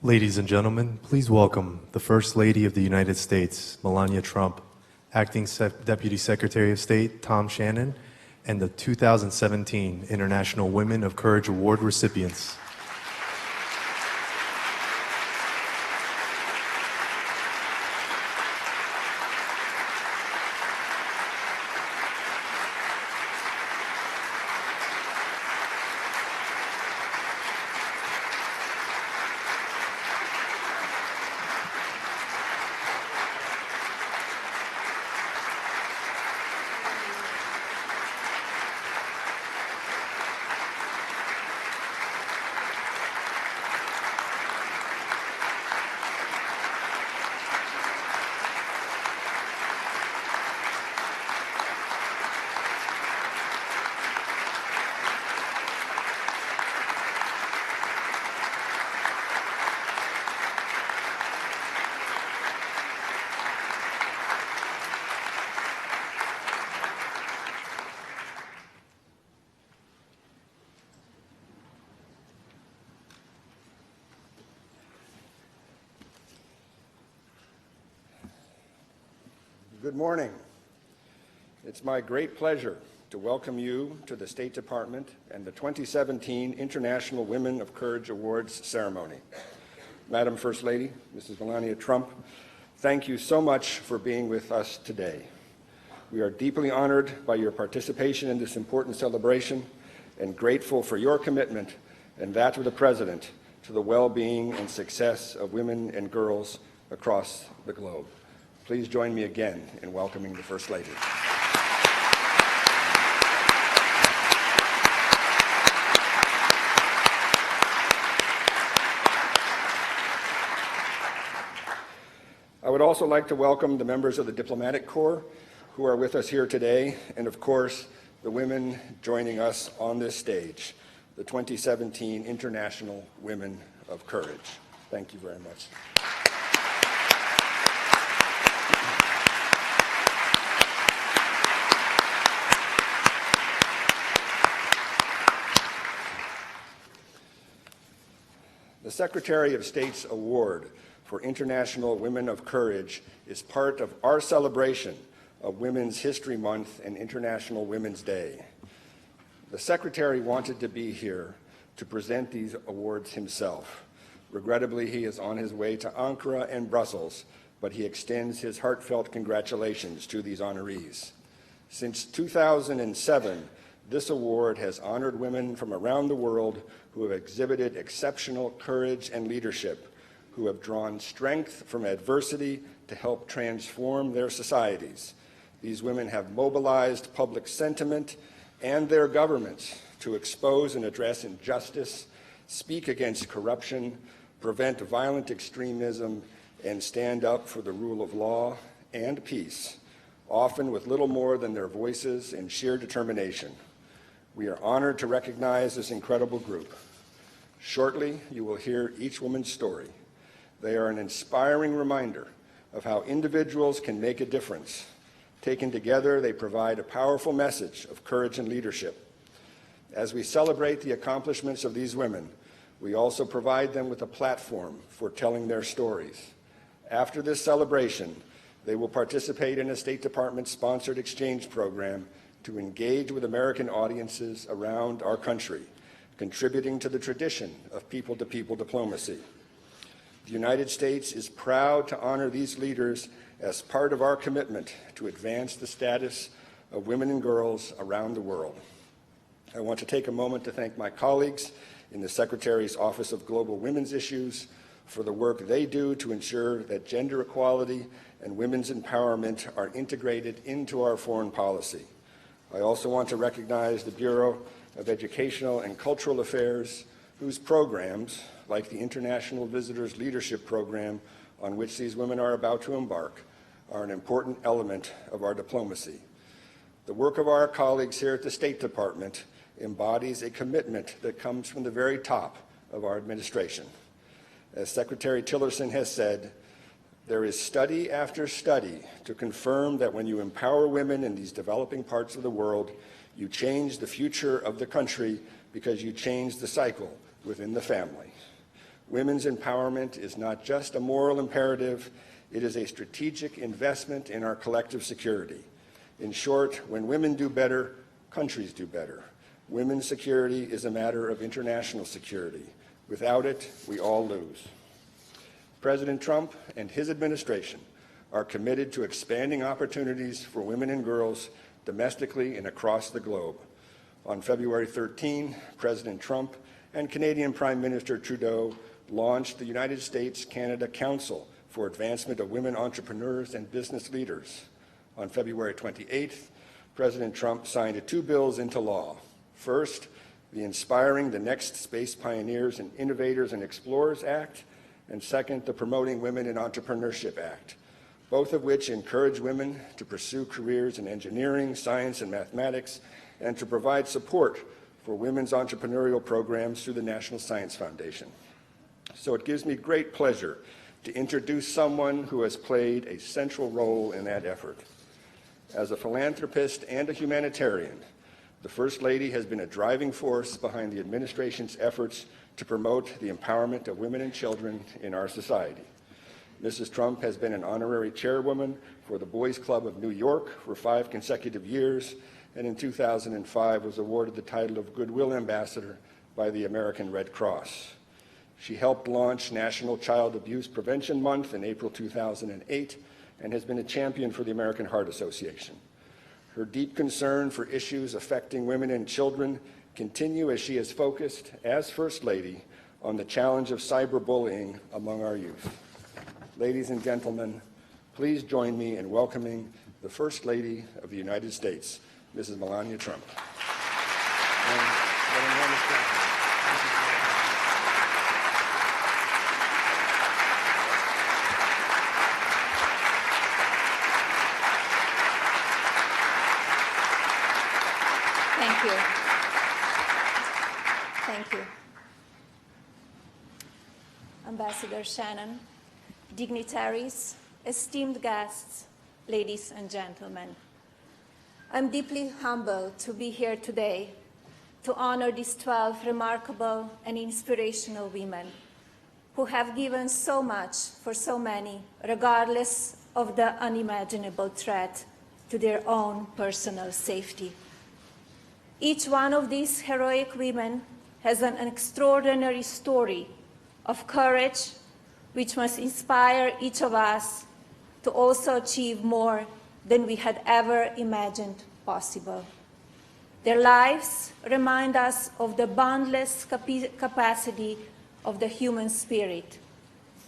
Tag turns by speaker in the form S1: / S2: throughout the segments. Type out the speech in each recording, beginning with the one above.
S1: Ladies and gentlemen, please welcome the First Lady of the United States, Melania Trump, Acting Deputy Secretary of State, Tom Shannon, and the 2017 International Women of Courage Award recipients.
S2: Good morning. It's my great pleasure to welcome you to the State Department and the 2017 International Women of Courage Awards ceremony. Madam First Lady, Mrs. Melania Trump, thank you so much for being with us today. We are deeply honored by your participation in this important celebration and grateful for your commitment and that of the President to the well-being and success of women and girls across the globe. Please join me again in welcoming the First Lady. I would also like to welcome the members of the Diplomatic Corps who are with us here today, and of course, the women joining us on this stage, the 2017 International Women of Courage. Thank you very much. The Secretary of State's Award for International Women of Courage is part of our celebration of Women's History Month and International Women's Day. The Secretary wanted to be here to present these awards himself. Regrettably, he is on his way to Ankara and Brussels, but he extends his heartfelt congratulations to these honorees. Since 2007, this award has honored women from around the world who have exhibited exceptional courage and leadership, who have drawn strength from adversity to help transform their societies. These women have mobilized public sentiment and their governments to expose and address injustice, speak against corruption, prevent violent extremism, and stand up for the rule of law and peace, often with little more than their voices and sheer determination. We are honored to recognize this incredible group. Shortly, you will hear each woman's story. They are an inspiring reminder of how individuals can make a difference. Taken together, they provide a powerful message of courage and leadership. As we celebrate the accomplishments of these women, we also provide them with a platform for telling their stories. After this celebration, they will participate in a State Department-sponsored exchange program to engage with American audiences around our country, contributing to the tradition of people-to-people diplomacy. The United States is proud to honor these leaders as part of our commitment to advance the status of women and girls around the world. I want to take a moment to thank my colleagues in the Secretary's Office of Global Women's Issues for the work they do to ensure that gender equality and women's empowerment are integrated into our foreign policy. I also want to recognize the Bureau of Educational and Cultural Affairs, whose programs, like the International Visitors Leadership Program on which these women are about to embark, are an important element of our diplomacy. The work of our colleagues here at the State Department embodies a commitment that comes from the very top of our administration. As Secretary Tillerson has said, there is study after study to confirm that when you empower women in these developing parts of the world, you change the future of the country because you change the cycle within the family. Women's empowerment is not just a moral imperative, it is a strategic investment in our collective security. In short, when women do better, countries do better. Women's security is a matter of international security. Without it, we all lose. President Trump and his administration are committed to expanding opportunities for women and girls domestically and across the globe. On February 13, President Trump and Canadian Prime Minister Trudeau launched the United States-Canada Council for Advancement of Women Entrepreneurs and Business Leaders. On February 28th, President Trump signed 2 bills into law. First, the Inspiring the Next Space Pioneers and Innovators and Explorers Act, and second, the Promoting Women in Entrepreneurship Act, both of which encourage women to pursue careers in engineering, science, and mathematics, and to provide support for women's entrepreneurial programs through the National Science Foundation. So it gives me great pleasure to introduce someone who has played a central role in that effort. As a philanthropist and a humanitarian, the First Lady has been a driving force behind the administration's efforts to promote the empowerment of women and children in our society. Mrs. Trump has been an honorary chairwoman for the Boys Club of New York for 5 consecutive years, and in 2005 was awarded the title of Goodwill Ambassador by the American Red Cross. She helped launch National Child Abuse Prevention Month in April 2008 and has been a champion for the American Heart Association. Her deep concern for issues affecting women and children continue as she is focused, as First Lady, on the challenge of cyberbullying among our youth. Ladies and gentlemen, please join me in welcoming the First Lady of the United States, Mrs. Melania Trump.
S3: Thank you. Thank you. Ambassador Shannon, dignitaries, esteemed guests, ladies and gentlemen. I'm deeply humbled to be here today to honor these 12 remarkable and inspirational women who have given so much for so many, regardless of the unimaginable threat to their own personal safety. Each one of these heroic women has an extraordinary story of courage which must inspire each of us to also achieve more than we had ever imagined possible. Their lives remind us of the boundless capacity of the human spirit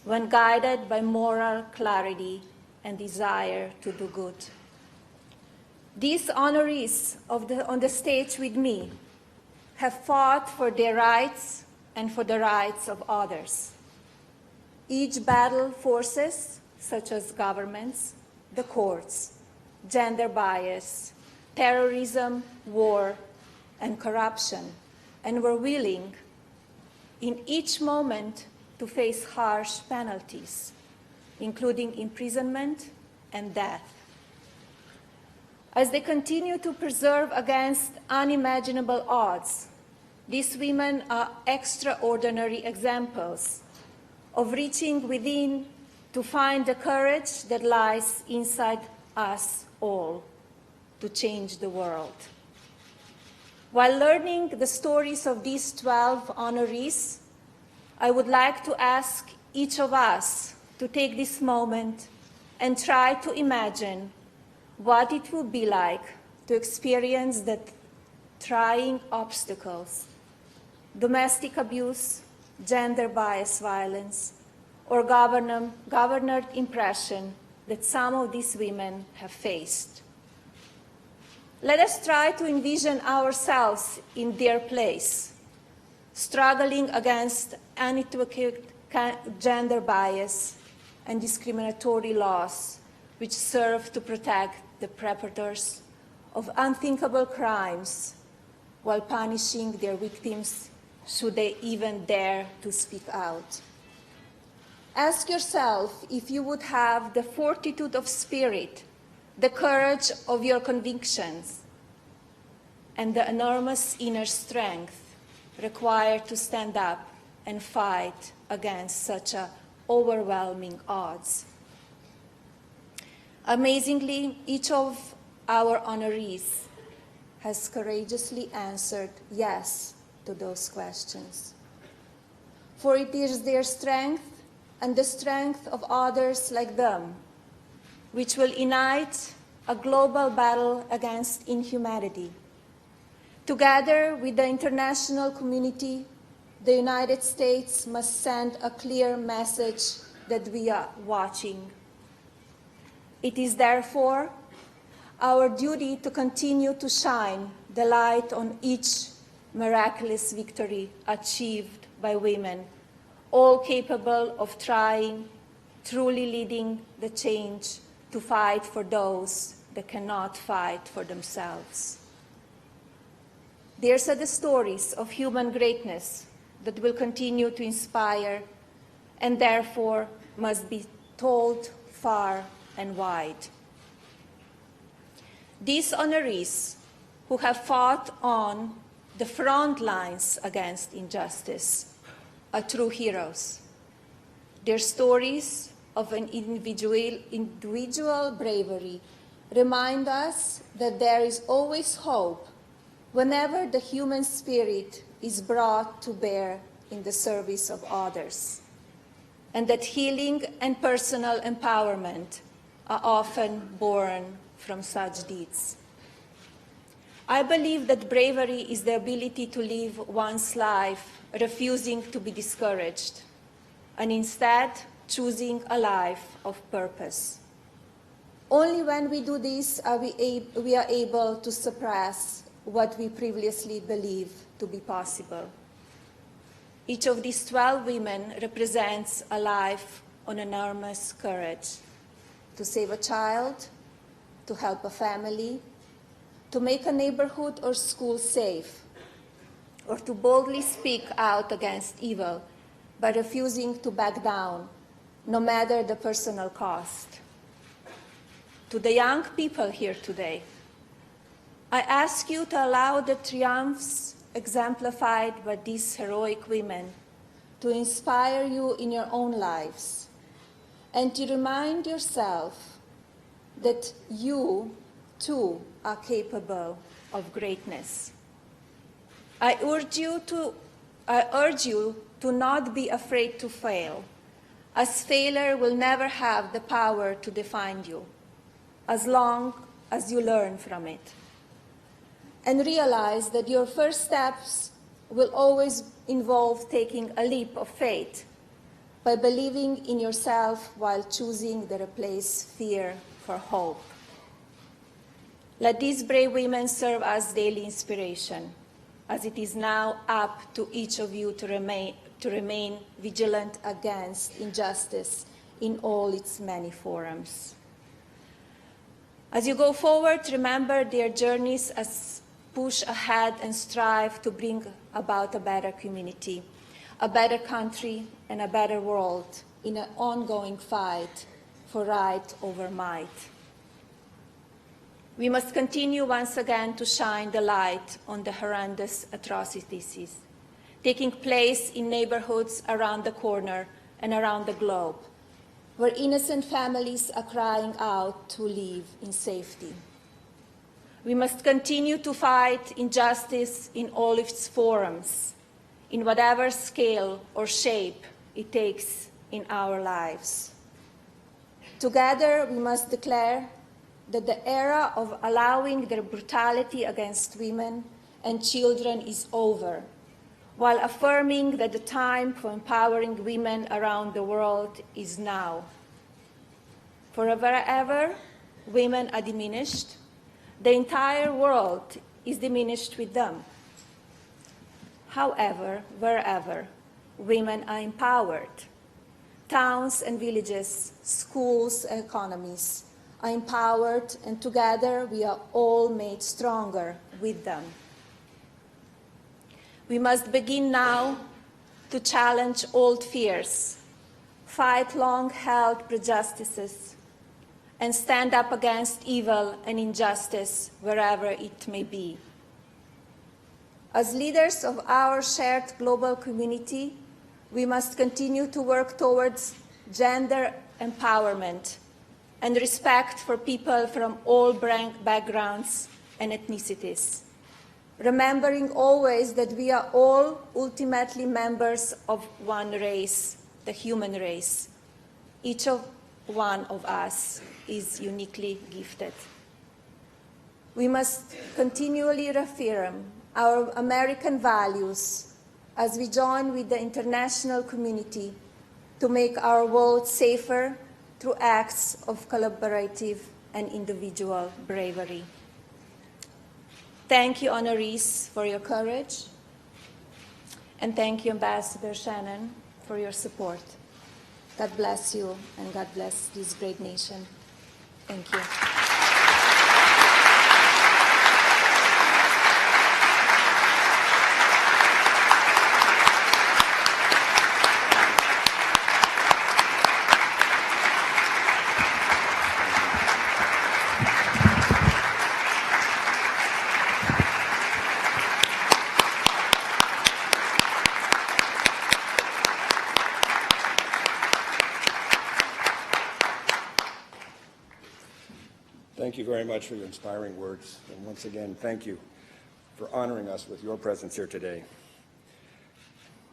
S3: when guided by moral clarity and desire to do good. These honorees on the stage with me have fought for their rights and for the rights of others. Each battled forces such as governments, the courts, gender bias, terrorism, war, and corruption, and were willing in each moment to face harsh penalties, including imprisonment and death. As they continue to preserve against unimaginable odds, these women are extraordinary examples of reaching within to find the courage that lies inside us all to change the world. While learning the stories of these 12 honorees, I would like to ask each of us to take this moment and try to imagine what it would be like to experience the trying obstacles, domestic abuse, gender bias violence, or governed oppression that some of these women have faced. Let us try to envision ourselves in their place, struggling against unequivocal gender bias and discriminatory laws which serve to protect the perpetrators of unthinkable crimes while punishing their victims should they even dare to speak out. Ask yourself if you would have the fortitude of spirit, the courage of your convictions, and the enormous inner strength required to stand up and fight against such overwhelming odds. Amazingly, each of our honorees has courageously answered yes to those questions. For it is their strength and the strength of others like them which will unite a global battle against inhumanity. Together with the international community, the United States must send a clear message that we are watching. It is therefore our duty to continue to shine the light on each miraculous victory achieved by women, all capable of trying, truly leading the change to fight for those that cannot fight for themselves. These are the stories of human greatness that will continue to inspire and therefore must be told far and wide. These honorees who have fought on the front lines against injustice are true heroes. Their stories of an individual bravery remind us that there is always hope whenever the human spirit is brought to bear in the service of others, and that healing and personal empowerment are often born from such deeds. I believe that bravery is the ability to live one's life refusing to be discouraged, and instead choosing a life of purpose. Only when we do this are we are able to suppress what we previously believed to be possible. Each of these 12 women represents a life of enormous courage to save a child, to help a family, to make a neighborhood or school safe, or to boldly speak out against evil by refusing to back down, no matter the personal cost. To the young people here today, I ask you to allow the triumphs exemplified by these heroic women to inspire you in your own lives, and to remind yourself that you too are capable of greatness. I urge you to not be afraid to fail, as failure will never have the power to define you, as long as you learn from it. And realize that your first steps will always involve taking a leap of faith by believing in yourself while choosing to replace fear for hope. Let these brave women serve as daily inspiration, as it is now up to each of you to remain vigilant against injustice in all its many forms. As you go forward, remember their journeys as push ahead and strive to bring about a better community, a better country, and a better world in an ongoing fight for right over might. We must continue once again to shine the light on the horrendous atrocities taking place in neighborhoods around the corner and around the globe, where innocent families are crying out to live in safety. We must continue to fight injustice in all its forms, in whatever scale or shape it takes in our lives. Together, we must declare that the era of allowing their brutality against women and children is over, while affirming that the time for empowering women around the world is now. For wherever women are diminished, the entire world is diminished with them. However, wherever women are empowered, towns and villages, schools and economies are empowered, and together we are all made stronger with them. We must begin now to challenge old fears, fight long-held prejudices, and stand up against evil and injustice wherever it may be. As leaders of our shared global community, we must continue to work towards gender empowerment and respect for people from all backgrounds and ethnicities, remembering always that we are all ultimately members of one race, the human race. Each one of us is uniquely gifted. We must continually reaffirm our American values as we join with the international community to make our world safer through acts of collaborative and individual bravery. Thank you, honorees, for your courage. And thank you, Ambassador Shannon, for your support. God bless you, and God bless this great nation. Thank you.
S2: Thank you very much for your inspiring words. And once again, thank you for honoring us with your presence here today.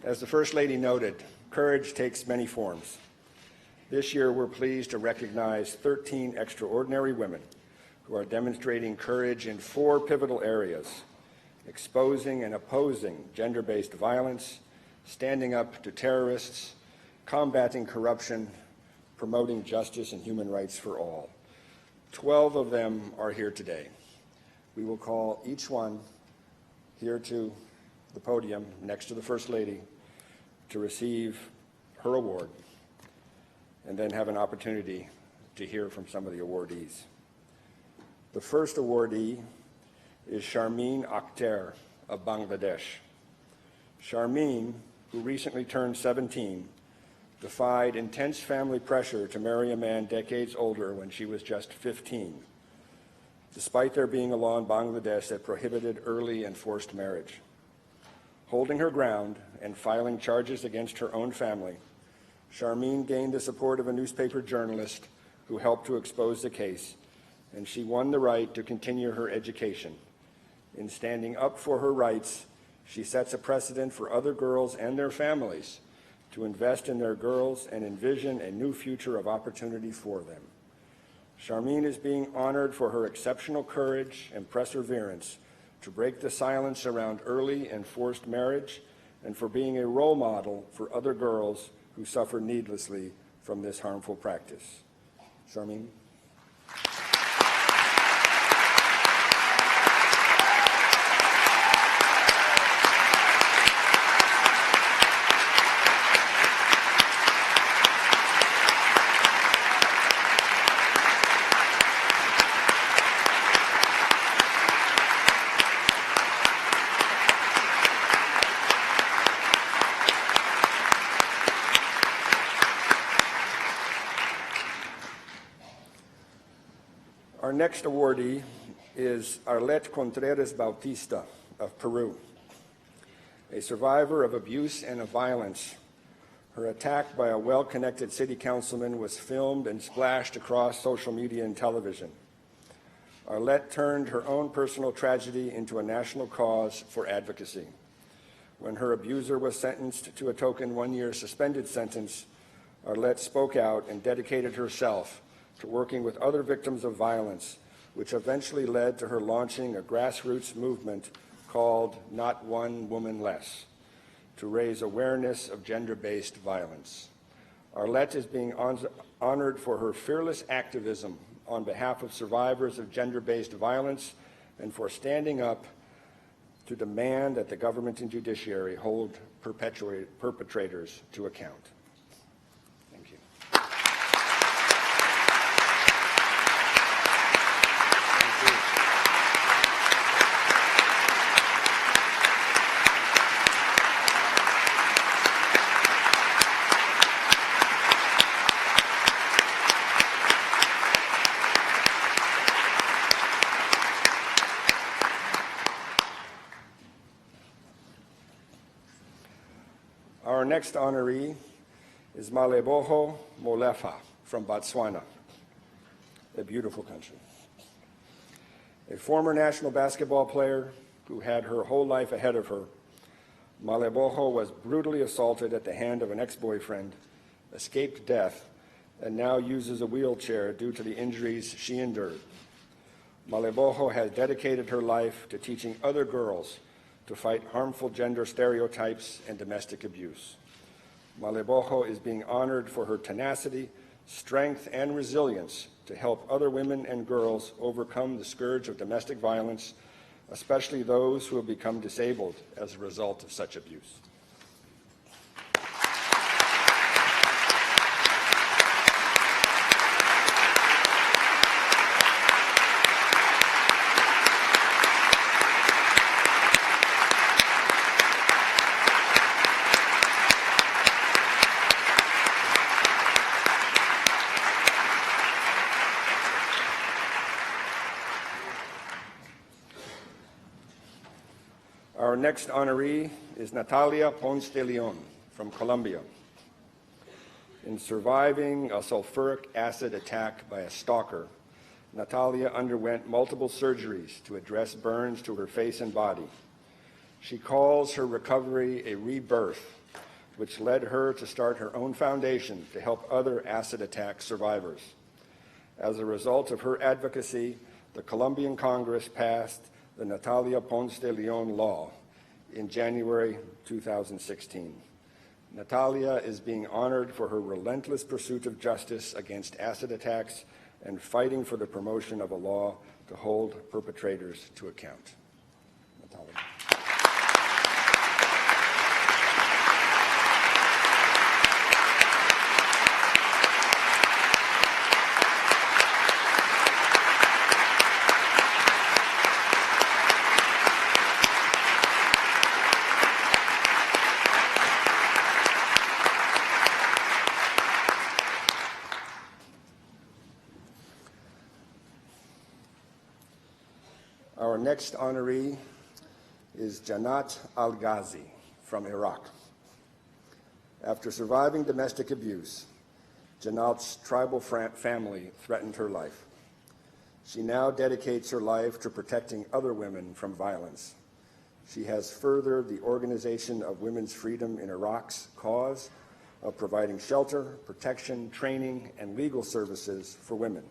S2: As the First Lady noted, courage takes many forms. This year, we're pleased to recognize 13 extraordinary women who are demonstrating courage in 4 pivotal areas: exposing and opposing gender-based violence, standing up to terrorists, combating corruption, promoting justice and human rights for all. 12 of them are here today. We will call each one here to the podium next to the First Lady to receive her award, and then have an opportunity to hear from some of the awardees. The first awardee is Sharmeen Akhter of Bangladesh. Sharmeen, who recently turned 17, defied intense family pressure to marry a man decades older when she was just 15, despite there being a law in Bangladesh that prohibited early and forced marriage. Holding her ground and filing charges against her own family, Sharmeen gained the support of a newspaper journalist who helped to expose the case, and she won the right to continue her education. In standing up for her rights, she sets a precedent for other girls and their families to invest in their girls and envision a new future of opportunity for them. Sharmeen is being honored for her exceptional courage and perseverance to break the silence around early and forced marriage, and for being a role model for other girls who suffer needlessly from this harmful practice. Sharmeen. Our next awardee is Arlette Contreras Bautista of Peru. A survivor of abuse and of violence, her attack by a well-connected city councilman was filmed and splashed across social media and television. Arlette turned her own personal tragedy into a national cause for advocacy. When her abuser was sentenced to a token 1-year suspended sentence, Arlette spoke out and dedicated herself to working with other victims of violence, which eventually led to her launching a grassroots movement called Not One Woman Less, to raise awareness of gender-based violence. Arlette is being honored for her fearless activism on behalf of survivors of gender-based violence and for standing up to demand that the government and judiciary hold perpetrators to account. Thank you. Our next honoree is Maleboho Molefa from Botswana, a beautiful country. A former national basketball player who had her whole life ahead of her, Maleboho was brutally assaulted at the hand of an ex-boyfriend, escaped death, and now uses a wheelchair due to the injuries she endured. Maleboho has dedicated her life to teaching other girls to fight harmful gender stereotypes and domestic abuse. Maleboho is being honored for her tenacity, strength, and resilience to help other women and girls overcome the scourge of domestic violence, especially those who have become disabled as a result of such abuse. Our next honoree is Natalia Ponce de Leon from Colombia. In surviving a sulfuric acid attack by a stalker, Natalia underwent multiple surgeries to address burns to her face and body. She calls her recovery a rebirth, which led her to start her own foundation to help other acid attack survivors. As a result of her advocacy, the Colombian Congress passed the Natalia Ponce de Leon Law in January 2016. Natalia is being honored for her relentless pursuit of justice against acid attacks and fighting for the promotion of a law to hold perpetrators to account. Natalia. Our next honoree is Janat Al-Ghazi from Iraq. After surviving domestic abuse, Janat's tribal family threatened her life. She now dedicates her life to protecting other women from violence. She has furthered the Organization of Women's Freedom in Iraq's cause of providing shelter, protection, training, and legal services for women,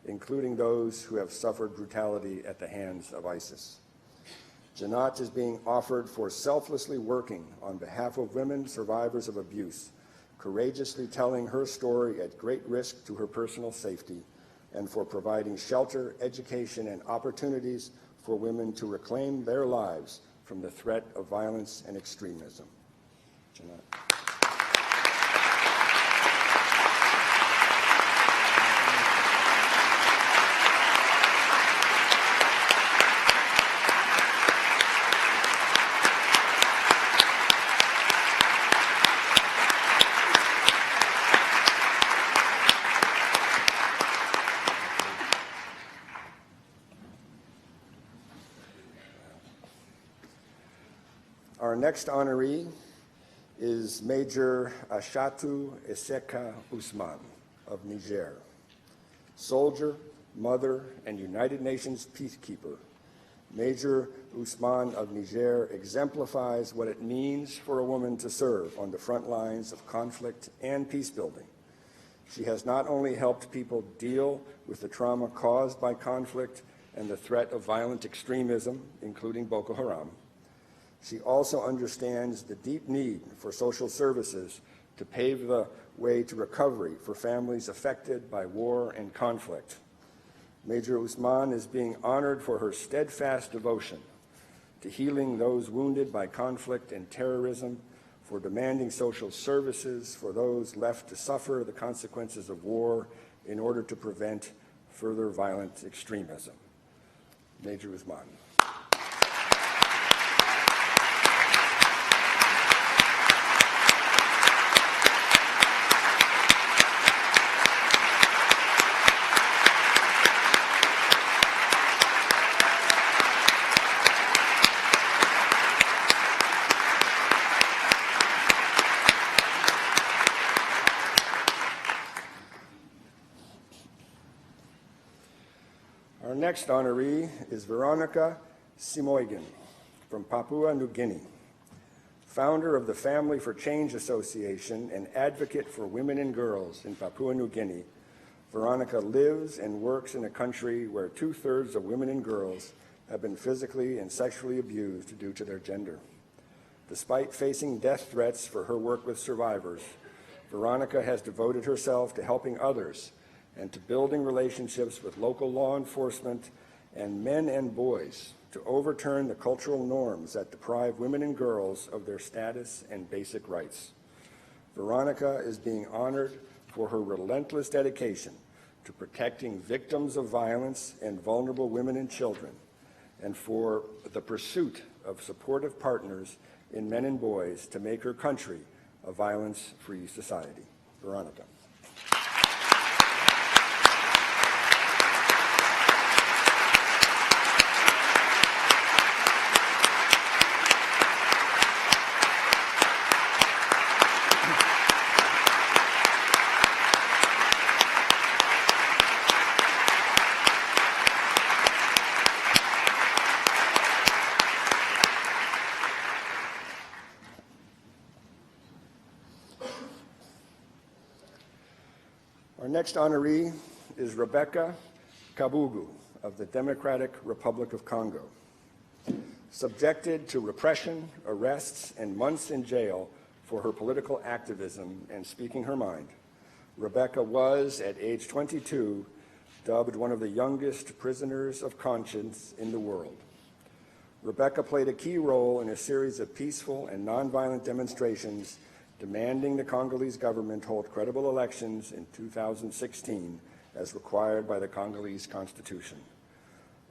S2: including those who have suffered brutality at the hands of ISIS. Janat is being offered for selflessly working on behalf of women survivors of abuse, courageously telling her story at great risk to her personal safety, and for providing shelter, education, and opportunities for women to reclaim their lives from the threat of violence and extremism. Janat. Our next honoree is Major Ashatu Iseka Usman of Niger. Soldier, mother, and United Nations peacekeeper, Major Usman of Niger exemplifies what it means for a woman to serve on the front lines of conflict and peace building. She has not only helped people deal with the trauma caused by conflict and the threat of violent extremism, including Boko Haram, she also understands the deep need for social services to pave the way to recovery for families affected by war and conflict. Major Usman is being honored for her steadfast devotion to healing those wounded by conflict and terrorism, for demanding social services for those left to suffer the consequences of war in order to prevent further violent extremism. Major Usman. Our next honoree is Veronica Simoigan from Papua New Guinea. Founder of the Family for Change Association and advocate for women and girls in Papua New Guinea, Veronica lives and works in a country where 2/3 of women and girls have been physically and sexually abused due to their gender. Despite facing death threats for her work with survivors, Veronica has devoted herself to helping others and to building relationships with local law enforcement and men and boys to overturn the cultural norms that deprive women and girls of their status and basic rights. Veronica is being honored for her relentless dedication to protecting victims of violence and vulnerable women and children, and for the pursuit of supportive partners in men and boys to make her country a violence-free society. Veronica. Our next honoree is Rebecca Kabugu of the Democratic Republic of Congo. Subjected to repression, arrests, and months in jail for her political activism and speaking her mind, Rebecca was, at age 22, dubbed one of the youngest prisoners of conscience in the world. Rebecca played a key role in a series of peaceful and nonviolent demonstrations demanding the Congolese government hold credible elections in 2016 as required by the Congolese Constitution.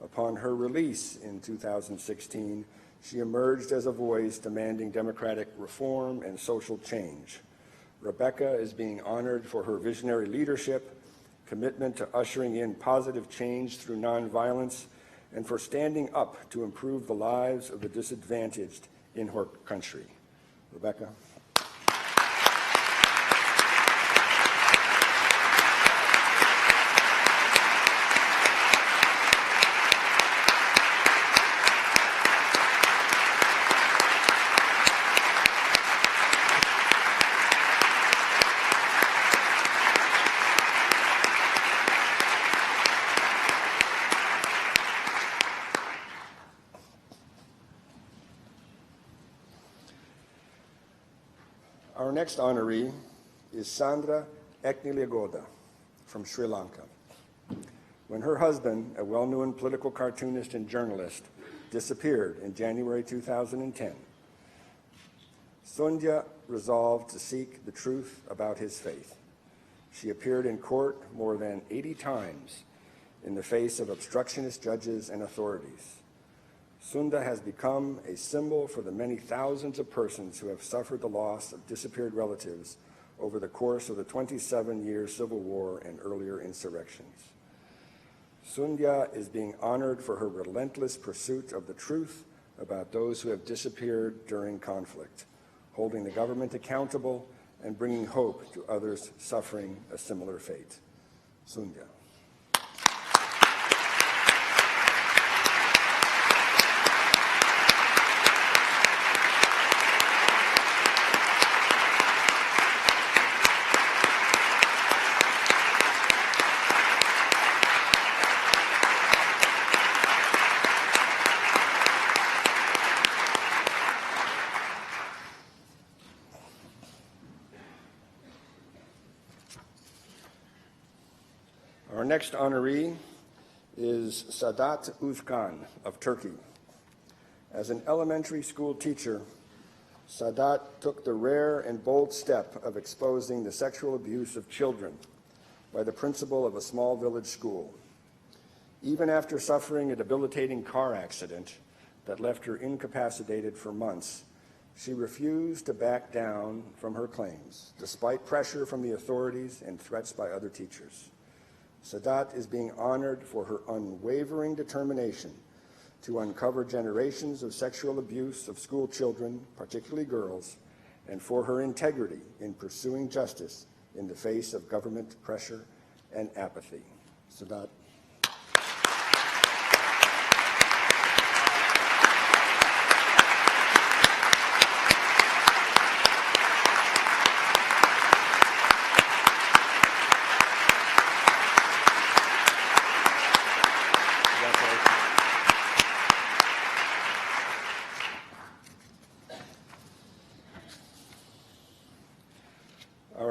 S2: Upon her release in 2016, she emerged as a voice demanding democratic reform and social change. Rebecca is being honored for her visionary leadership, commitment to ushering in positive change through nonviolence, and for standing up to improve the lives of the disadvantaged in her country. Rebecca. Our next honoree is Sandra Ekniliagoda from Sri Lanka. When her husband, a well-known political cartoonist and journalist, disappeared in January 2010, Sundya resolved to seek the truth about his faith. She appeared in court more than 80 times in the face of obstructionist judges and authorities. Sundya has become a symbol for the many thousands of persons who have suffered the loss of disappeared relatives over the course of the 27-year civil war and earlier insurrections. Sundya is being honored for her relentless pursuit of the truth about those who have disappeared during conflict, holding the government accountable and bringing hope to others suffering a similar fate. Sundya. Our next honoree is Sadat Uzkan of Turkey. As an elementary school teacher, Sadat took the rare and bold step of exposing the sexual abuse of children by the principal of a small village school. Even after suffering a debilitating car accident that left her incapacitated for months, she refused to back down from her claims, despite pressure from the authorities and threats by other teachers. Sadat is being honored for her unwavering determination to uncover generations of sexual abuse of school children, particularly girls, and for her integrity in pursuing justice in the face of government pressure and apathy. Sadat.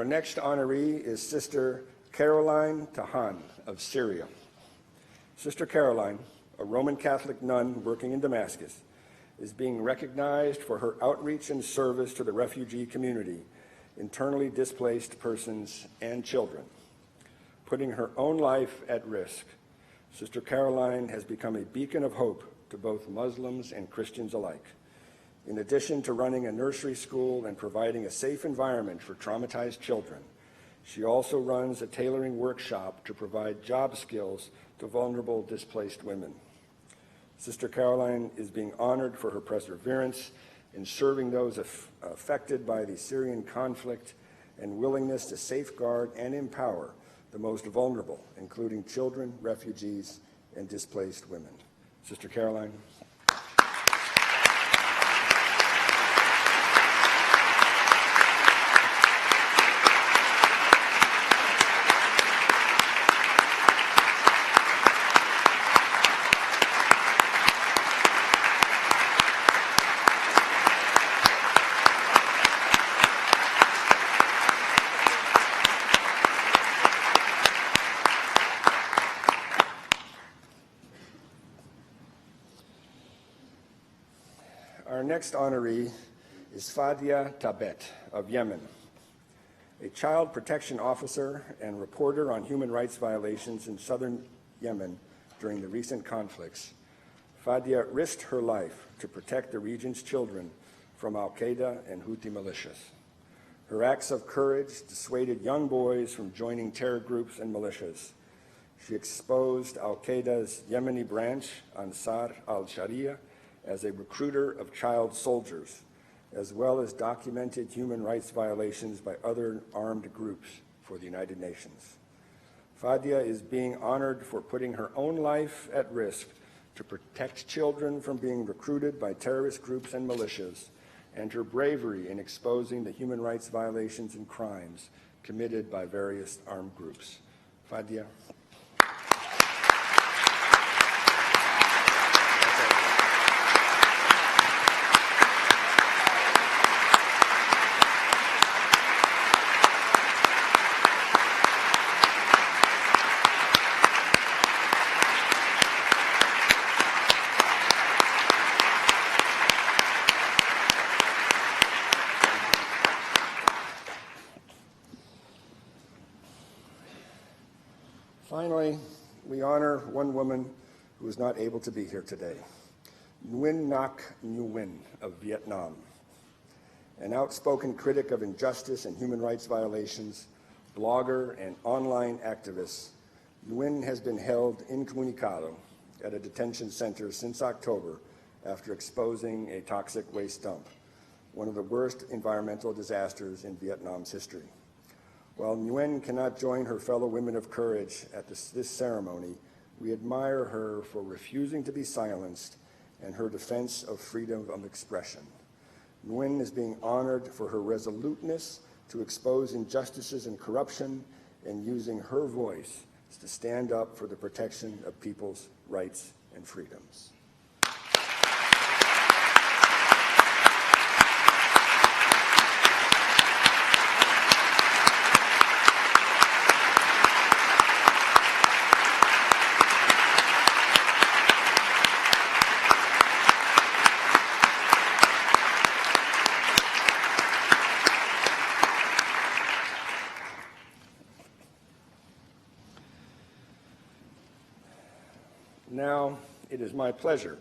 S2: Our next honoree is Sister Caroline Tahan of Syria. Sister Caroline, a Roman Catholic nun working in Damascus, is being recognized for her outreach and service to the refugee community, internally displaced persons, and children. Putting her own life at risk, Sister Caroline has become a beacon of hope to both Muslims and Christians alike. In addition to running a nursery school and providing a safe environment for traumatized children, she also runs a tailoring workshop to provide job skills to vulnerable displaced women. Sister Caroline is being honored for her perseverance in serving those affected by the Syrian conflict and willingness to safeguard and empower the most vulnerable, including children, refugees, and displaced women. Sister Caroline. Our next honoree is Fadia Tabet of Yemen, a child protection officer and reporter on human rights violations in southern Yemen during the recent conflicts. Fadia risked her life to protect the region's children from al-Qaeda and Houthi militias. Her acts of courage dissuaded young boys from joining terror groups and militias. She exposed al-Qaeda's Yemeni branch, Ansar al-Sharia, as a recruiter of child soldiers, as well as documented human rights violations by other armed groups for the United Nations. Fadia is being honored for putting her own life at risk to protect children from being recruited by terrorist groups and militias, and her bravery in exposing the human rights violations and crimes committed by various armed groups. Fadia. Finally, we honor one woman who is not able to be here today, Nguyen Ngoc Nguyen of Vietnam. An outspoken critic of injustice and human rights violations, blogger and online activist, Nguyen has been held incommunicado at a detention center since October after exposing a toxic waste dump, one of the worst environmental disasters in Vietnam's history. While Nguyen cannot join her fellow women of courage at this ceremony, we admire her for refusing to be silenced and her defense of freedom of expression. Nguyen is being honored for her resoluteness to expose injustices and corruption and using her voice to stand up for the protection of people's rights and freedoms. Now, it is my pleasure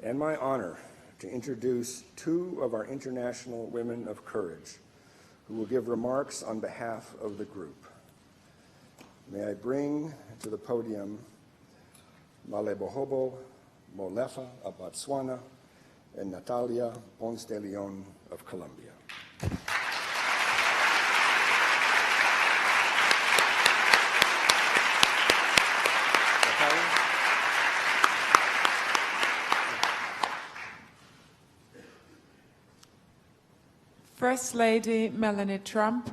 S2: and my honor to introduce two of our international women of courage who will give remarks on behalf of the group. May I bring to the podium Malebohobo Molefa of Botswana and Natalia Ponce de Leon of Colombia.
S4: First Lady Melania Trump,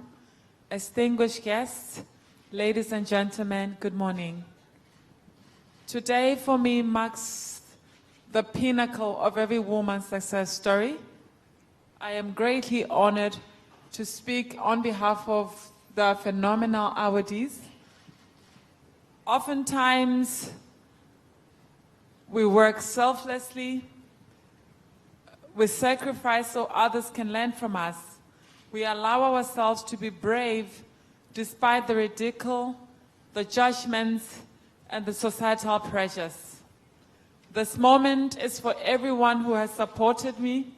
S4: distinguished guests, ladies and gentlemen, good morning. Today for me marks the pinnacle of every woman's success story. I am greatly honored to speak on behalf of the phenomenal awardees. Oftentimes, we work selflessly, we sacrifice so others can learn from us. We allow ourselves to be brave despite the ridicule, the judgments, and the societal pressures. This moment is for everyone who has supported me,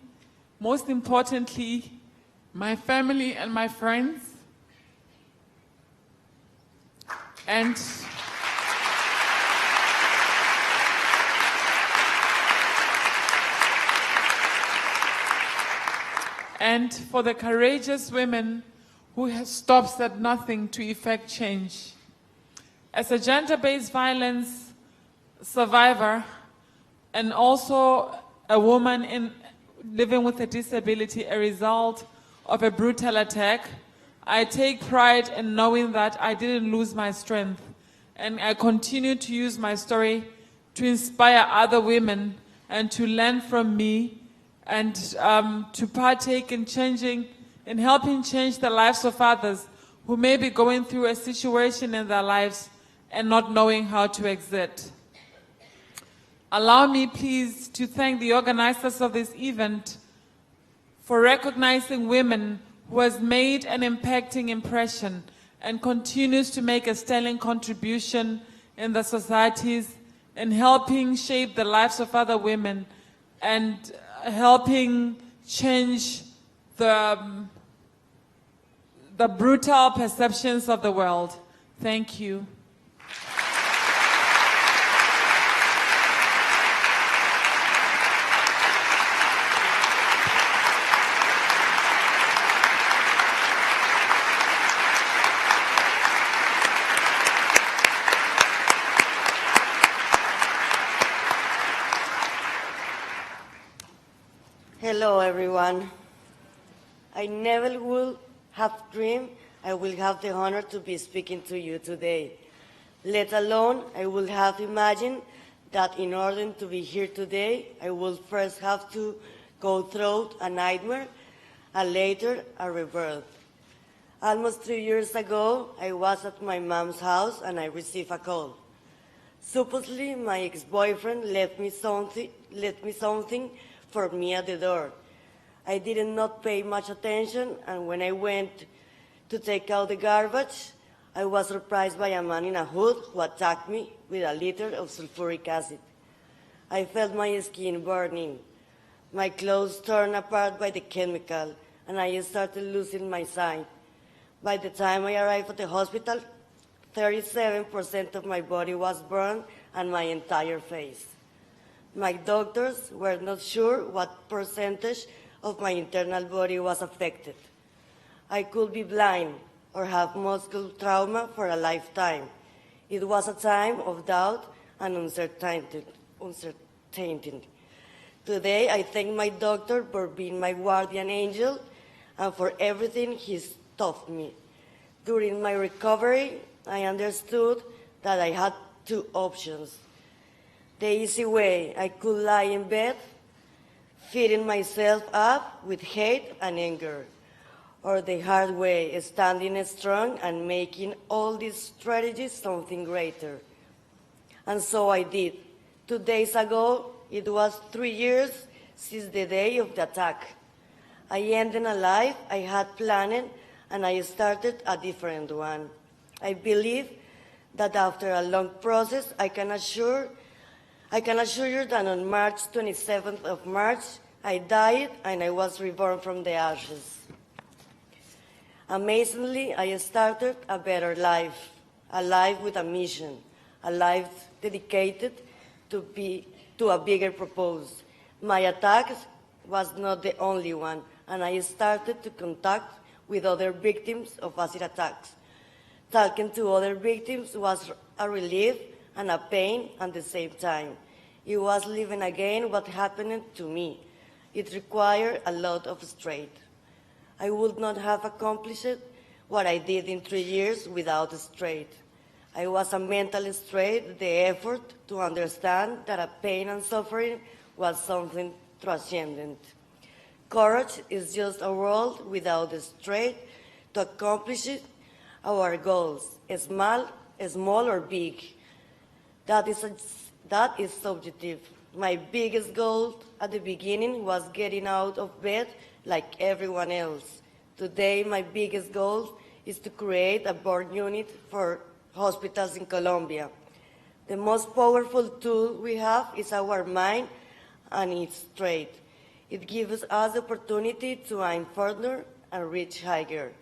S4: most importantly, my family and my friends, and for the courageous women who have stopped at nothing to effect change. As a gender-based violence survivor and also a woman living with a disability, a result of a brutal attack, I take pride in knowing that I didn't lose my strength, and I continue to use my story to inspire other women and to learn from me, and to partake in helping change the lives of others who may be going through a situation in their lives and not knowing how to exit. Allow me, please, to thank the organizers of this event for recognizing women who has made an impacting impression and continues to make a sterling contribution in the societies in helping shape the lives of other women and helping change the brutal perceptions of the world. Thank you.
S5: Hello, everyone. I never would have dreamed I will have the honor to be speaking to you today, let alone I would have imagined that in order to be here today, I would first have to go through a nightmare and later a rebirth. Almost 3 years ago, I was at my mom's house and I received a call. Supposedly, my ex-boyfriend left me something for me at the door. I did not pay much attention, and when I went to take out the garbage, I was surprised by a man in a hood who attacked me with a liter of sulfuric acid. I felt my skin burning. My clothes torn apart by the chemical, and I started losing my sight. By the time I arrived at the hospital, 37% of my body was burned and my entire face. My doctors were not sure what percentage of my internal body was affected. I could be blind or have muscle trauma for a lifetime. It was a time of doubt and uncertainty. Today, I thank my doctor for being my guardian angel and for everything he's taught me. During my recovery, I understood that I had two options. The easy way, I could lie in bed, feeding myself up with hate and anger. Or the hard way, standing strong and making all these strategies something greater. And so I did. 2 days ago, it was 3 years since the day of the attack. I ended a life I had planned, and I started a different one. I believe that after a long process, I can assure you that on March 27th of March, I died and I was reborn from the ashes. Amazingly, I started a better life, a life with a mission, a life dedicated to a bigger purpose. My attack was not the only one, and I started to contact with other victims of acid attacks. Talking to other victims was a relief and a pain at the same time. It was living again what happened to me. It required a lot of strength. I would not have accomplished what I did in 3 years without strength. I was a mental strength, the effort to understand that a pain and suffering was something transcendent. Courage is just a world without the strength to accomplish it, our goals, small or big. That is subjective. My biggest goal at the beginning was getting out of bed like everyone else. Today, my biggest goal is to create a burn unit for hospitals in Colombia. The most powerful tool we have is our mind and its strength. It gives us the opportunity to aim further and reach higher.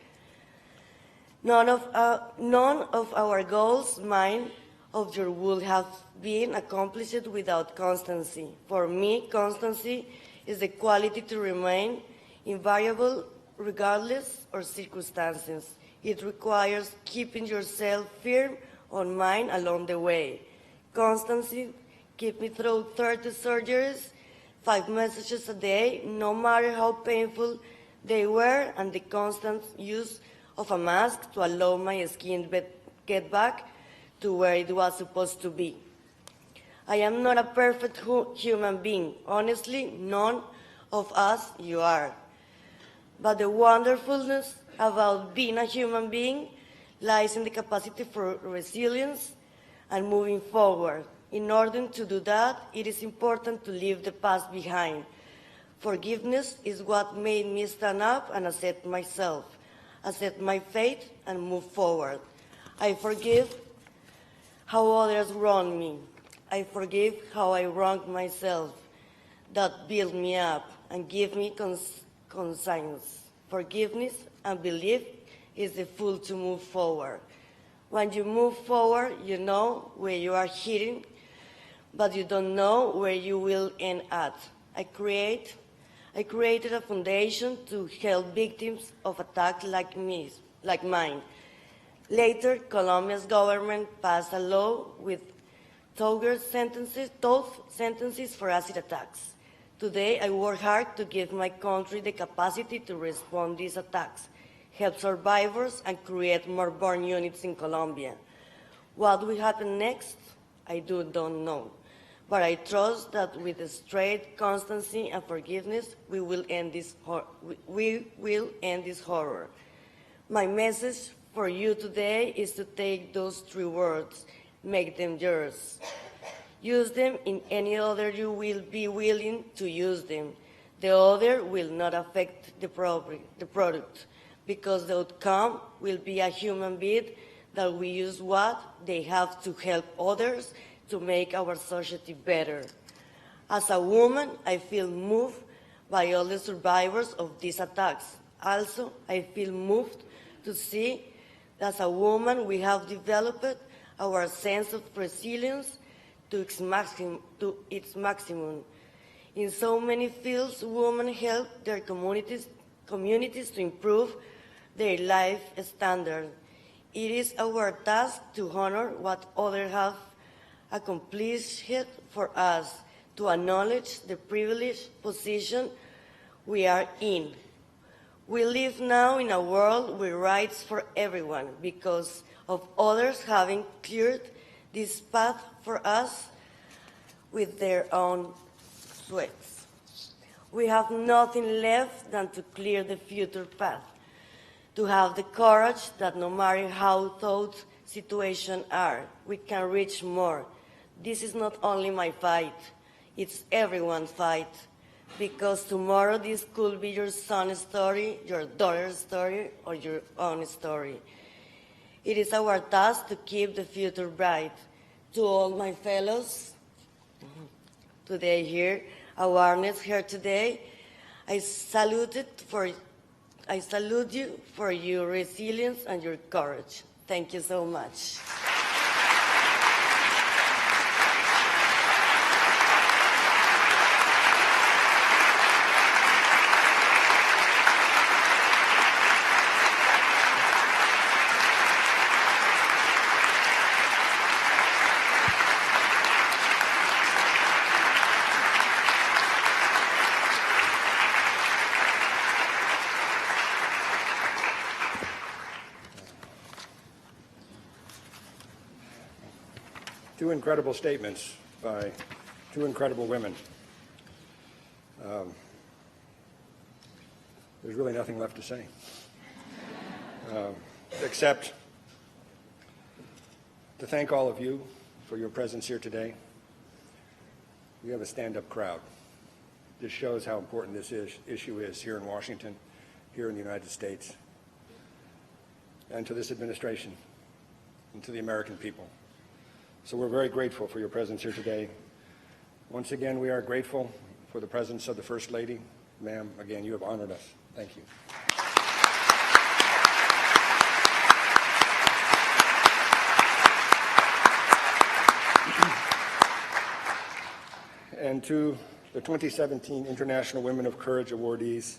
S5: None of our goals, mine, of yours, would have been accomplished without constancy. For me, constancy is the quality to remain invariable regardless of circumstances. It requires keeping yourself firm on mind along the way. Constancy kept me through 30 surgeries, 5 messages a day, no matter how painful they were, and the constant use of a mask to allow my skin get back to where it was supposed to be. I am not a perfect human being. Honestly, none of us you are. But the wonderfulness about being a human being lies in the capacity for resilience and moving forward. In order to do that, it is important to leave the past behind. Forgiveness is what made me stand up and accept myself, accept my fate, and move forward. I forgive how others wronged me. I forgive how I wronged myself. That built me up and gave me conscience. Forgiveness and belief is the fuel to move forward. When you move forward, you know where you are heading, but you don't know where you will end at. I created a foundation to help victims of attacks like mine. Later, Colombia's government passed a law with tougher sentences for acid attacks. Today, I work hard to give my country the capacity to respond to these attacks, help survivors, and create more burn units in Colombia. What will happen next? I don't know. But I trust that with straight constancy and forgiveness, we will end this horror. My message for you today is to take those 3 words, make them yours. Use them in any other you will be willing to use them. The other will not affect the product, because the outcome will be a human being that will use what they have to help others to make our society better. As a woman, I feel moved by all the survivors of these attacks. Also, I feel moved to see that as a woman, we have developed our sense of resilience to its maximum. In so many fields, women help their communities to improve their life standard. It is our task to honor what others have accomplished for us, to acknowledge the privileged position we are in. We live now in a world with rights for everyone because of others having cleared this path for us with their own sweats. We have nothing left than to clear the future path, to have the courage that no matter how tough situations are, we can reach more. This is not only my fight, it's everyone's fight. Because tomorrow this could be your son's story, your daughter's story, or your own story. It is our task to keep the future bright. To all my fellows today here, awareness here today, I salute you for your resilience and your courage. Thank you so much.
S2: Two incredible statements by two incredible women. There's really nothing left to say, except to thank all of you for your presence here today. We have a stand-up crowd. This shows how important this issue is here in Washington, here in the United States, and to this administration, and to the American people. So we're very grateful for your presence here today. Once again, we are grateful for the presence of the First Lady. Ma'am, again, you have honored us. Thank you. And to the 2017 International Women of Courage awardees,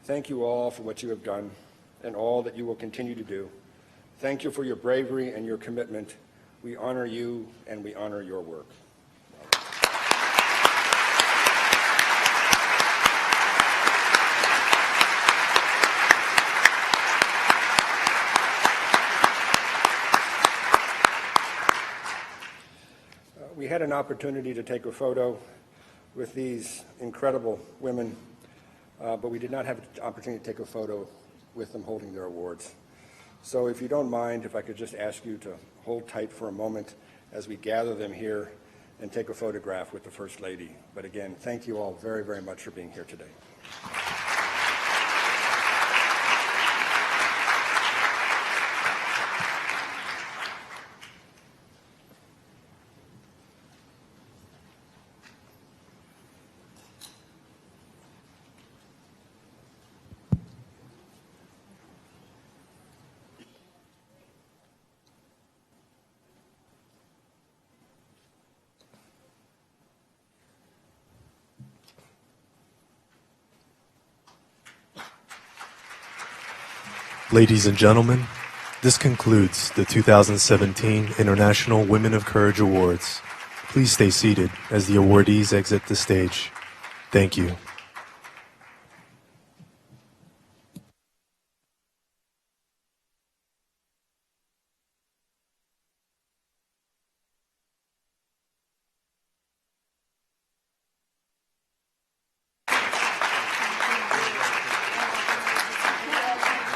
S2: thank you all for what you have done and all that you will continue to do. Thank you for your bravery and your commitment. We honor you and we honor your work. We had an opportunity to take a photo with these incredible women, but we did not have an opportunity to take a photo with them holding their awards. So if you don't mind, if I could just ask you to hold tight for a moment as we gather them here and take a photograph with the First Lady. But again, thank you all very, very much for being here today.
S1: Ladies and gentlemen, this concludes the 2017 International Women of Courage Awards. Please stay seated as the awardees exit the stage. Thank you.